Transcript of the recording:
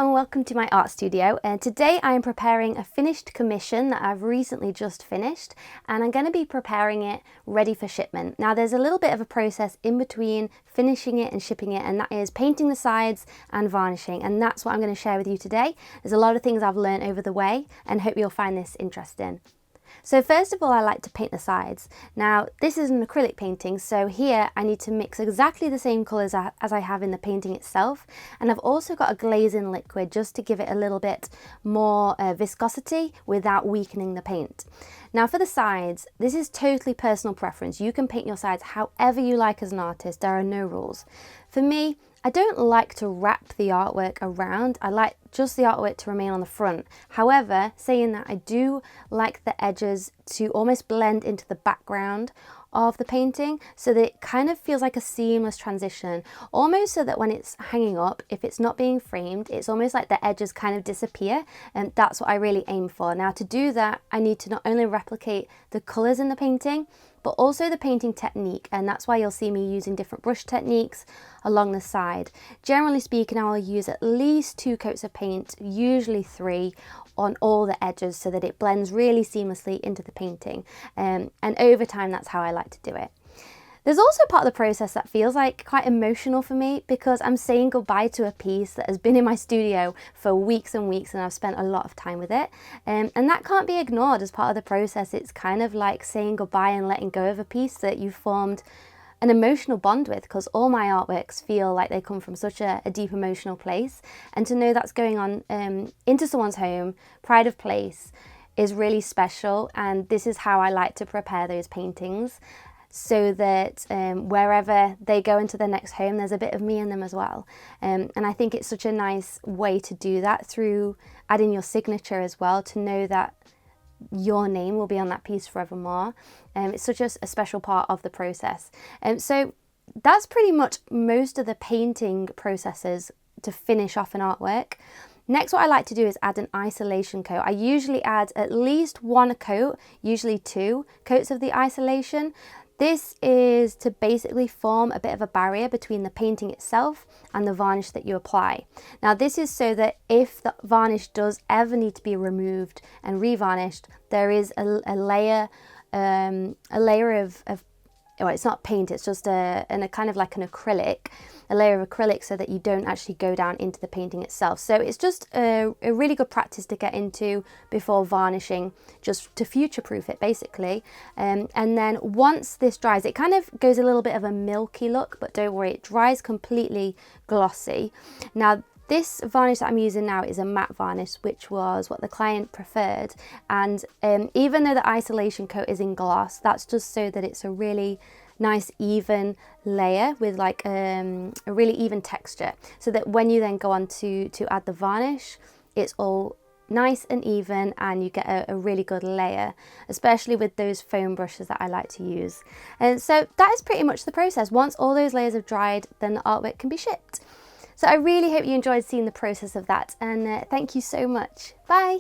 and welcome to my art studio, and today I am preparing a finished commission that I've recently just finished, and I'm going to be preparing it ready for shipment. Now there's a little bit of a process in between finishing it and shipping it, and that is painting the sides and varnishing, and that's what I'm going to share with you today. There's a lot of things I've learned over the way and hope you'll find this interesting. So first of all, I like to paint the sides. Now this is an acrylic painting, so here I need to mix exactly the same colours as I have in the painting itself, and I've also got a glazing liquid just to give it a little bit more viscosity without weakening the paint. Now for the sides, this is totally personal preference. You can paint your sides however you like as an artist, there are no rules. For me, I don't like to wrap the artwork around, I like just the artwork to remain on the front. However, saying that, I do like the edges to almost blend into the background of the painting so that it kind of feels like a seamless transition, almost so that when it's hanging up, if it's not being framed, it's almost like the edges kind of disappear, and that's what I really aim for. Now to do that, I need to not only replicate the colours in the painting, but also the painting technique, and that's why you'll see me using different brush techniques along the side. Generally speaking, I will use at least 2 coats of paint, usually 3, on all the edges so that it blends really seamlessly into the painting, and over time that's how I like to do it. There's also part of the process that feels like quite emotional for me because I'm saying goodbye to a piece that has been in my studio for weeks and weeks, and I've spent a lot of time with it, and that can't be ignored as part of the process. It's kind of like saying goodbye and letting go of a piece that you've formed an emotional bond with, because all my artworks feel like they come from such a deep emotional place, and to know that's going on into someone's home, pride of place, is really special. And this is how I like to prepare those paintings, so that wherever they go into their next home, there's a bit of me in them as well. And I think it's such a nice way to do that through adding your signature as well, to know that your name will be on that piece forevermore. It's such a special part of the process. So that's pretty much most of the painting processes to finish off an artwork. Next, what I like to do is add an isolation coat. I usually add at least 1 coat, usually 2 coats of the isolation. This is to basically form a bit of a barrier between the painting itself and the varnish that you apply. Now this is so that if the varnish does ever need to be removed and revarnished, there is a layer of well, it's not paint, it's just a kind of like an acrylic, a layer of acrylic, so that you don't actually go down into the painting itself. So it's just a really good practice to get into before varnishing, just to future-proof it basically. And then once this dries, it kind of goes a little bit of a milky look, but don't worry, it dries completely glossy. Now this varnish that I'm using now is a matte varnish, which was what the client preferred, and even though the isolation coat is in gloss, that's just so that it's a really nice even layer with like a really even texture, so that when you then go on to add the varnish, it's all nice and even and you get a really good layer, especially with those foam brushes that I like to use. And so that is pretty much the process. Once all those layers have dried, then the artwork can be shipped. So I really hope you enjoyed seeing the process of that, and thank you so much. Bye!